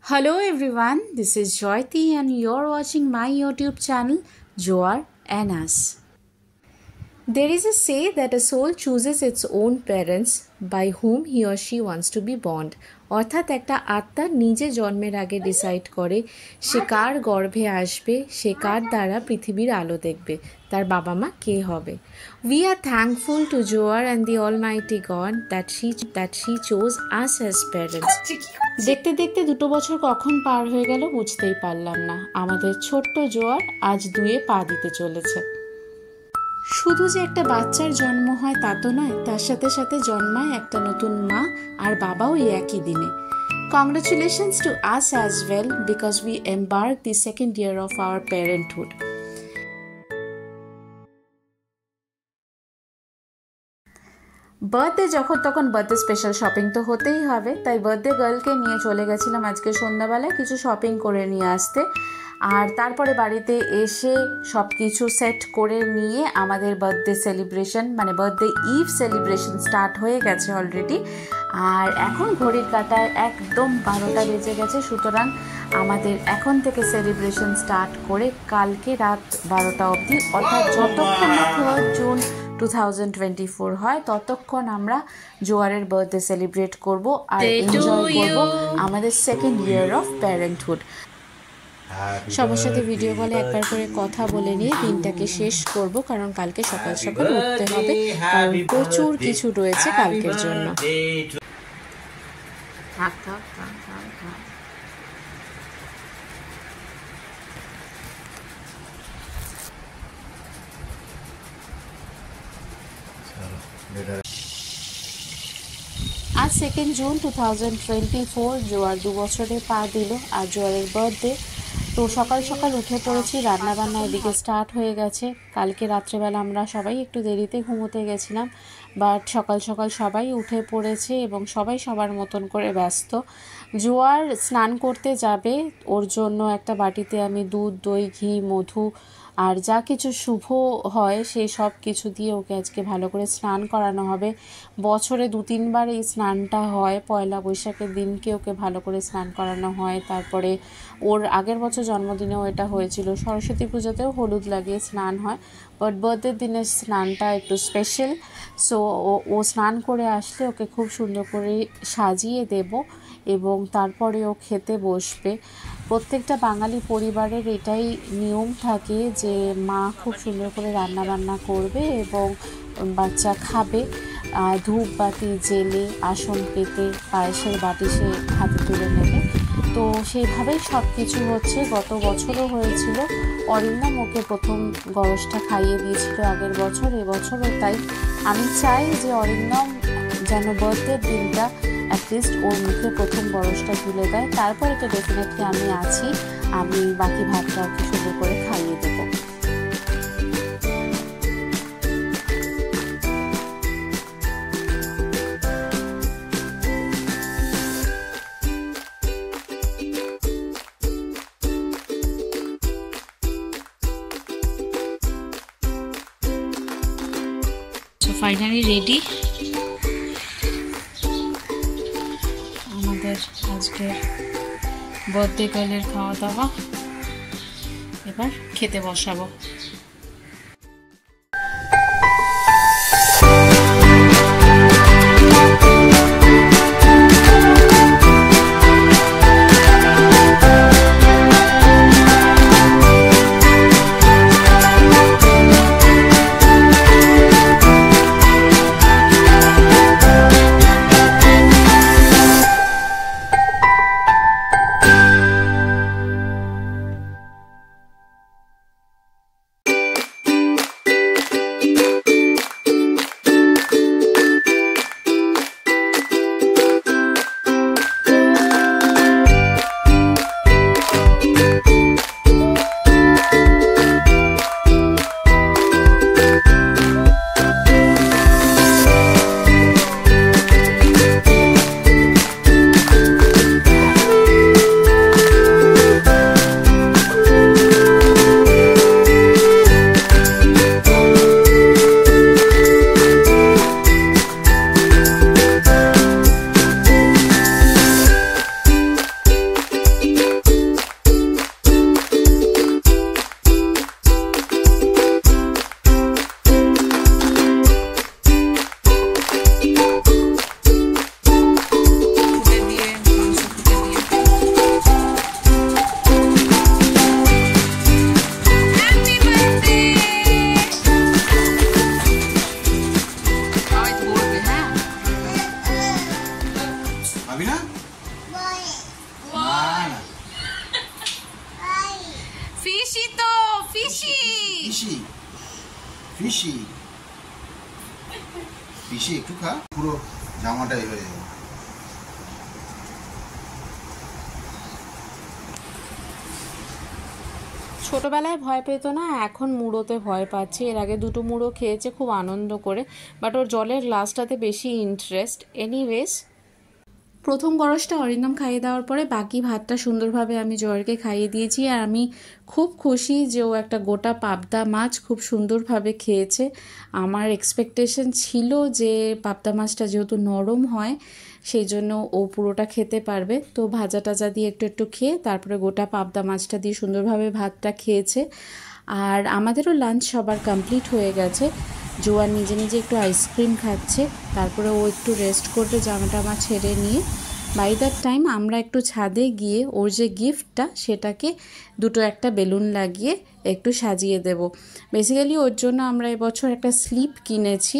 Hello everyone, this is Joyati and you're watching my YouTube channel Joar and Us. There is a say that a soul chooses its own parents by whom he or she wants to be born. অর্থাৎ একটা আত্মা নিজে জন্মের আগে decide করে সে কার গর্ভে আসবে, সে কার দ্বারা পৃথিবীর আলো দেখবে, তার বাবা মা কে হবে। We are thankful to Joar and the Almighty God that she chose us as parents. দেখতে দেখতে 2 বছর কখন পার হয়ে গেল বুঝতেই পারলাম না। আমাদের ছোট্ট জোয়ার আজ 2-এ পা দিতে চলেছে। শুধু যে একটা বাচ্চার জন্ম হয় তা তো নয়, তার সাথে সাথে জন্মায় একটা নতুন মা আর বাবাও এই একই দিনে। Congratulations to us as well because we embark the second year of our parenthood. Birthday যখন তখন বার্থডে স্পেশাল শপিং তো হতেই হবে, তাই বার্থডে গার্লকে নিয়ে চলে গেছিলাম আজকে সন্ধ্যাবেলায় কিছু শপিং করে নিয়ে আসতে। আর তারপরে বাড়িতে এসে সব কিছু সেট করে নিয়ে আমাদের বার্থডে সেলিব্রেশন মানে বার্থডে ইভ সেলিব্রেশন স্টার্ট হয়ে গেছে অলরেডি। আর এখন ঘড়ির কাঁটায় একদম 12টা বেজে গেছে, সুতরাং আমাদের এখন থেকে সেলিব্রেশন স্টার্ট করে কালকে রাত 12টা অবধি, অর্থাৎ যতক্ষণ না 3rd জুন 2024 হয় ততক্ষণ আমরা জোয়ারের বার্থডে সেলিব্রেট করব আর এনজয় করব আমাদের সেকেন্ড ইয়ার অফ প্যারেন্টহুড। সবার সাথে ভিডিও কলে একবার করে কথা বলে নিয়ে দিনটাকে শেষ করব, কারণ কালকে সকাল সকাল উঠতে হবে, কারণ প্রচুর কিছু রয়েছে কালকের জন্য। থাক থাক থাক থাক থাক। আজ 2nd জুন 2024, জোয়ার 2 বছরে পা দিল আর জোয়ারের বার্থডে। তো সকাল সকাল উঠে পড়েছি, রান্নাবান্না এদিকে স্টার্ট হয়ে গেছে। কালকে রাত্রেবেলা আমরা সবাই একটু দেরিতে ঘুমোতে গেছিলাম, বাট সকাল সকাল সবাই উঠে পড়েছে এবং সবাই সবার মতন করে ব্যস্ত। জোয়ার স্নান করতে যাবে, ওর জন্য একটা বাটিতে আমি দুধ, দই, ঘি, মধু আর যা কিছু শুভ হয় সেই সব কিছু দিয়ে ওকে আজকে ভালো করে স্নান করানো হবে। বছরে 2-3 বার এই স্নানটা হয়, পয়লা বৈশাখের দিনকে ওকে ভালো করে স্নান করানো হয়। তারপরে ওর আগের বছর জন্মদিনেও এটা হয়েছিল, সরস্বতী পুজোতেও হলুদ লাগিয়ে স্নান হয়, বাট বার্থডের দিনের স্নানটা একটু স্পেশাল। সো ও স্নান করে আসলে ওকে খুব সুন্দর করে সাজিয়ে দেব এবং তারপরে ও খেতে বসবে। প্রত্যেকটা বাঙালি পরিবারের এটাই নিয়ম থাকে যে মা খুব সুন্দর করে রান্না বান্না করবে এবং বাচ্চা খাবে। ধূপবাতি জেলে আসন পেতে পায়েসের বাটি সে হাতে তুলে নেবে। তো সেইভাবেই সব কিছু হচ্ছে। গত বছরও হয়েছিল, অরিন্দম ওকে প্রথম গরজটা খাইয়ে দিয়েছিল আগের বছর, এবছরও তাই। আমি চাই যে অরিন্দম যেন বার্থডের দিনটা অ্যাটলিস্ট ওর মুখে প্রথম বরসটা তুলে দেয়, তারপরে তো ডেফিনেটলি আমি আছি, আমি বাকি ভাতটা ওকে সুন্দর করে খাইয়ে দেবো। ফাইনালি রেডি আমাদের আজকের বার্থডে গার্লের খাওয়া দাওয়া। এবার খেতে বসাবো। ফিশি ফিশি ফিশি একটু খা, পুরো জামাটাই হয়ে যাবে। ছোটোবেলায় ভয় পেত না, এখন মুড়োতে ভয় পাচ্ছে। এর আগে দুটো মুড়ো খেয়েছে খুব আনন্দ করে, বাট ওর জলের গ্লাসটাতে বেশি ইন্টারেস্ট। এনিওয়েজ, প্রথম গরজটা অরিন্দম খাইয়ে দেওয়ার পরে বাকি ভাতটা সুন্দরভাবে আমি জয়কে খাইয়ে দিয়েছি। আর আমি খুব খুশি যে ও একটা গোটা পাবদা মাছ খুব সুন্দরভাবে খেয়েছে। আমার এক্সপেকটেশন ছিল যে পাবদা মাছটা যেহেতু নরম হয় সেই জন্য ও পুরোটা খেতে পারবে। তো ভাজা টাজা দিয়ে একটু একটু খেয়ে তারপরে গোটা পাবদা মাছটা দিয়ে সুন্দরভাবে ভাতটা খেয়েছে। আর আমাদেরও লাঞ্চ সবার কমপ্লিট হয়ে গেছে। জোয়ার নিজে নিজে একটু আইসক্রিম খাচ্ছে, তারপরে ও একটু রেস্ট করবে জামা টামা ছেড়ে নিয়ে। বাই দ্যাট টাইম আমরা একটু ছাদে গিয়ে ওর যে গিফটটা সেটাকে দুটো একটা বেলুন লাগিয়ে একটু সাজিয়ে দেব। বেসিক্যালি ওর জন্য আমরা এবছর একটা স্লিপ কিনেছি।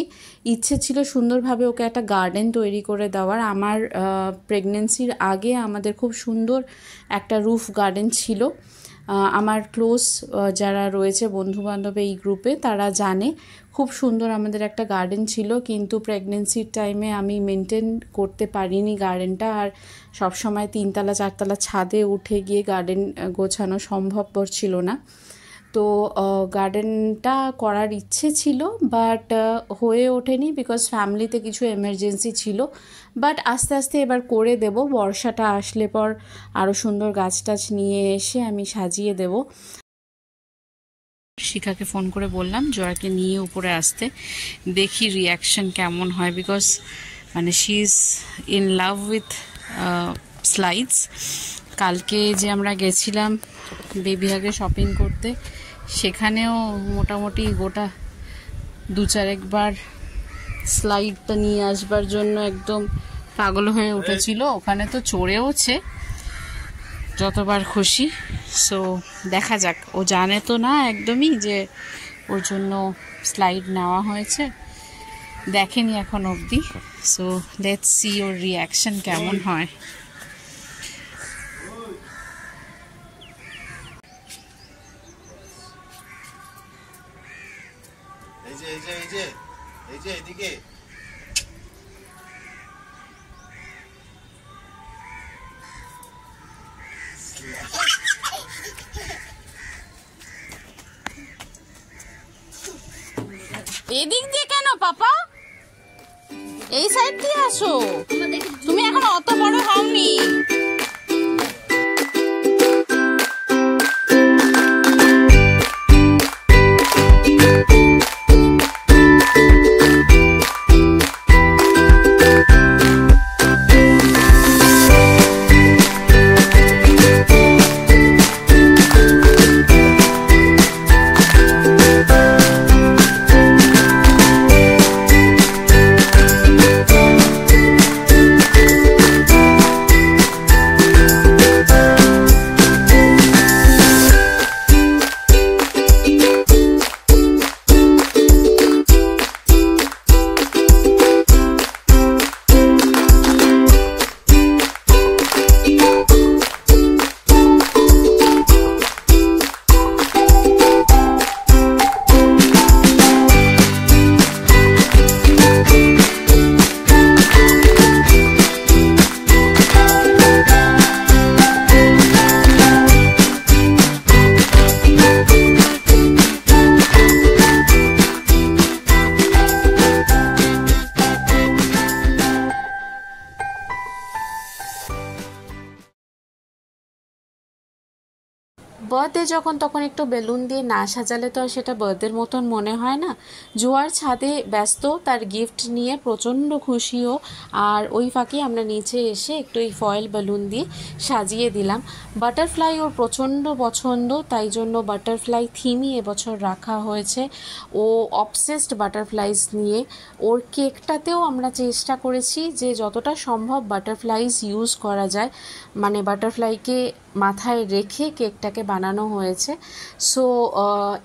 ইচ্ছে ছিল সুন্দরভাবে ওকে একটা গার্ডেন তৈরি করে দেওয়ার। আমার প্রেগনেন্সির আগে আমাদের খুব সুন্দর একটা রুফ গার্ডেন ছিল। আমার ক্লোজ যারা রয়েছে বন্ধুবান্ধব এই গ্রুপে তারা জানে খুব সুন্দর আমাদের একটা গার্ডেন ছিল, কিন্তু প্রেগনেন্সির টাইমে আমি মেনটেন করতে পারিনি গার্ডেনটা। আর সবসময় 3তলা 4তলা ছাদে উঠে গিয়ে গার্ডেন গোছানো সম্ভবপর ছিল না। তো গার্ডেনটা করার ইচ্ছে ছিল, বাট হয়ে ওঠেনি বিকজ ফ্যামিলিতে কিছু এমার্জেন্সি ছিল। বাট আস্তে আস্তে এবার করে দেব। বর্ষাটা আসলে পর আরও সুন্দর গাছ টাছ নিয়ে এসে আমি সাজিয়ে দেব। শিখাকে ফোন করে বললাম জয়াকে নিয়ে উপরে আসতে, দেখি রিয়াকশন কেমন হয়, বিকজ মানে she is in love with slides. কালকে যে আমরা গেছিলাম বেবিহাগে শপিং করতে, সেখানেও মোটামুটি গোটা 2-4বার স্লাইডটা নিয়ে আসবার জন্য একদম পাগল হয়ে উঠেছিল। ওখানে তো চড়েওছে যতবার খুশি। সো দেখা যাক, ও জানে তো না একদমই যে ওর জন্য স্লাইড নেওয়া হয়েছে, দেখেনি এখন অবধি। So let's see or reaction কেমন হয়। এদিকে এদিক দিয়ে কেন পাপা, এই সাইড দিয়ে আসো, তুমি এখন অত বড় হওনি। বার্থডে যখন তখন একটু বেলুন দিয়ে না সাজালে তো আর সেটা বার্থডের মতন মনে হয় না। জোয়ার ছাদে ব্যস্ত তার গিফট নিয়ে, প্রচণ্ড খুশিও। আর ওই ফাঁকে আমরা নিচে এসে একটু এই ফয়েল বেলুন দিয়ে সাজিয়ে দিলাম। বাটারফ্লাই ওর প্রচণ্ড পছন্দ, তাই জন্য বাটারফ্লাই থিমই এবছর রাখা হয়েছে। ও অবসেসড বাটারফ্লাইজ নিয়ে। ওর কেকটাতেও আমরা চেষ্টা করেছি যে যতটা সম্ভব বাটারফ্লাইজ ইউজ করা যায়, মানে বাটারফ্লাইকে মাথায় রেখে কেকটাকে বানানো হয়েছে। সো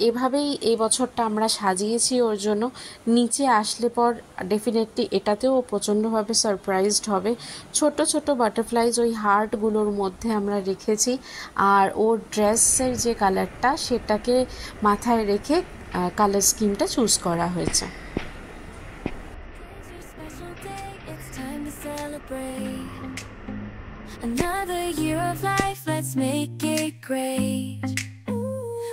এভাবেই এই বছরটা আমরা সাজিয়েছি ওর জন্য। নিচে আসলে পর ডেফিনেটলি এটাতেও প্রচণ্ডভাবে সারপ্রাইজড হবে। ছোট ছোট বাটারফ্লাইজ ওই হার্টগুলোর মধ্যে আমরা রেখেছি। আর ওর ড্রেসের যে কালারটা সেটাকে মাথায় রেখে কালার স্কিমটা চুজ করা হয়েছে। Another year of life, let's make it great.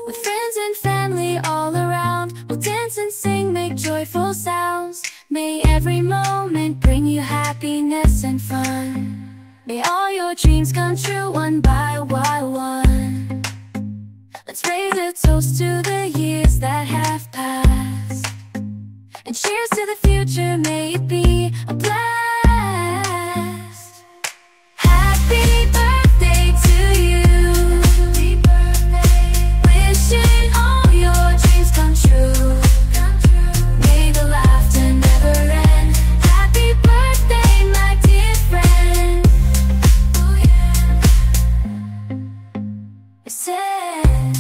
With friends and family all around, we'll dance and sing, make joyful sounds. May every moment bring you happiness and fun. May all your dreams come true one by one. Let's raise a toast to the years that have passed, and cheers to the future, may it be a blast. Happy birthday to you. Happy birthday. Wishing all your dreams come true. May the laughter never end. Happy birthday, my dear friend. Oh yeah. I said,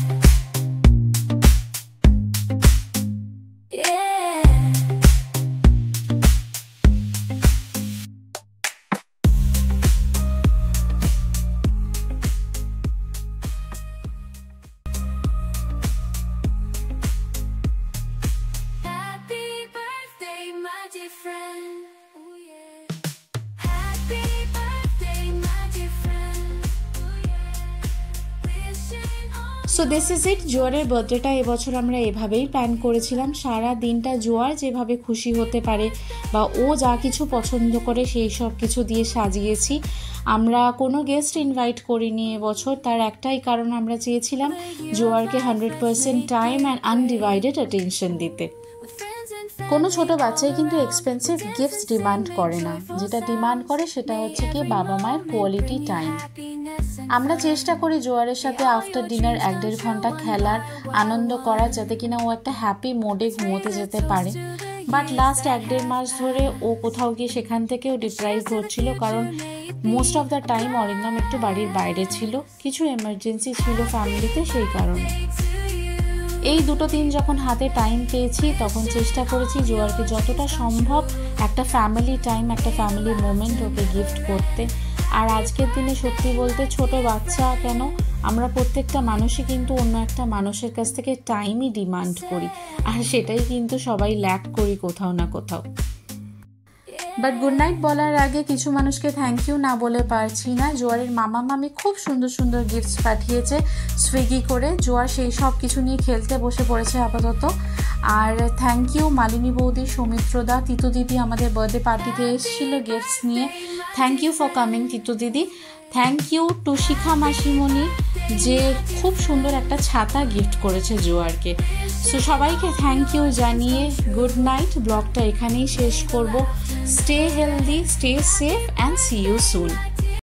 yeah. Happy birthday, my dear friend. Oh yeah. Happy birthday, my dear friend. Oh yeah. Wishing all. So this is it. জোয়ারের বার্থডেটা এবছর আমরা এভাবেই plan করেছিলাম। সারা দিনটা জোয়ার যেভাবে খুশি হতে পারে বা ও যা কিছু পছন্দ করে সেই সব কিছু দিয়ে সাজিয়েছি। আমরা কোনো গেস্ট ইনভাইট করিনি এবছর, তার একটাই কারণ আমরা চেয়েছিলাম জোয়ারকে 100% টাইম অ্যান্ড আনডিভাইডেড অ্যাটেনশন দিতে। With friends and family. কোনো ছোট বাচ্চাই কিন্তু এক্সপেন্সিভ গিফটস ডিমান্ড করে না, যেটা ডিমান্ড করে সেটা হচ্ছে কি বাবা মায়ের কোয়ালিটি টাইম। Happiness and আমরা চেষ্টা করি জোয়ারের সাথে আফটার ডিনার 1-1.5 ঘন্টা খেলার আনন্দ করার, যাতে কিনা ও একটা হ্যাপি মোডে ঘুমোতে যেতে পারে। বাট লাস্ট 1-1.5 মাস ধরে ও কোথাও গিয়ে সেখান থেকেও ডিপ্রাইভ হচ্ছিল, কারণ most of the time Arindam একটু বাড়ির বাইরে ছিল, কিছু এমার্জেন্সি ছিল ফ্যামিলিতে, সেই কারণে। এই 2 দিন যখন হাতে টাইম পেয়েছি তখন চেষ্টা করেছি জোয়ারকে যতটা সম্ভব একটা ফ্যামিলি টাইম, একটা ফ্যামিলি মোমেন্ট ওকে গিফট করতে। আর আজকের দিনে সত্যি বলতে ছোট বাচ্চা কেন, আমরা প্রত্যেকটা মানুষই কিন্তু অন্য একটা মানুষের কাছ থেকে টাইমই ডিমান্ড করি, আর সেটাই কিন্তু সবাই ল্যাক করি কোথাও না কোথাও। বাট গুড নাইট বলার আগে কিছু মানুষকে থ্যাংক ইউ না বলে পারছি না। জোয়ারের মামা মামি খুব সুন্দর সুন্দর গিফটস পাঠিয়েছে সুইগি করে। জোয়ার সেই সব কিছু নিয়ে খেলতে বসে পড়েছে আপাতত। আর থ্যাংক ইউ মালিনী বৌদি, সৌমিত্রদা, তিতু দিদি আমাদের বার্থডে পার্টিতে এসেছিলো গিফটস নিয়ে। Thank you for coming Titu দিদি। থ্যাংক ইউ টু শিখা মাসিমণি, যে খুব সুন্দর একটা ছাতা গিফট করেছে জোয়ারকে। সো সবাইকে থ্যাংক ইউ জানিয়ে গুড নাইট, ব্লগটা এখানেই শেষ করব। Stay healthy, stay safe and see you soon.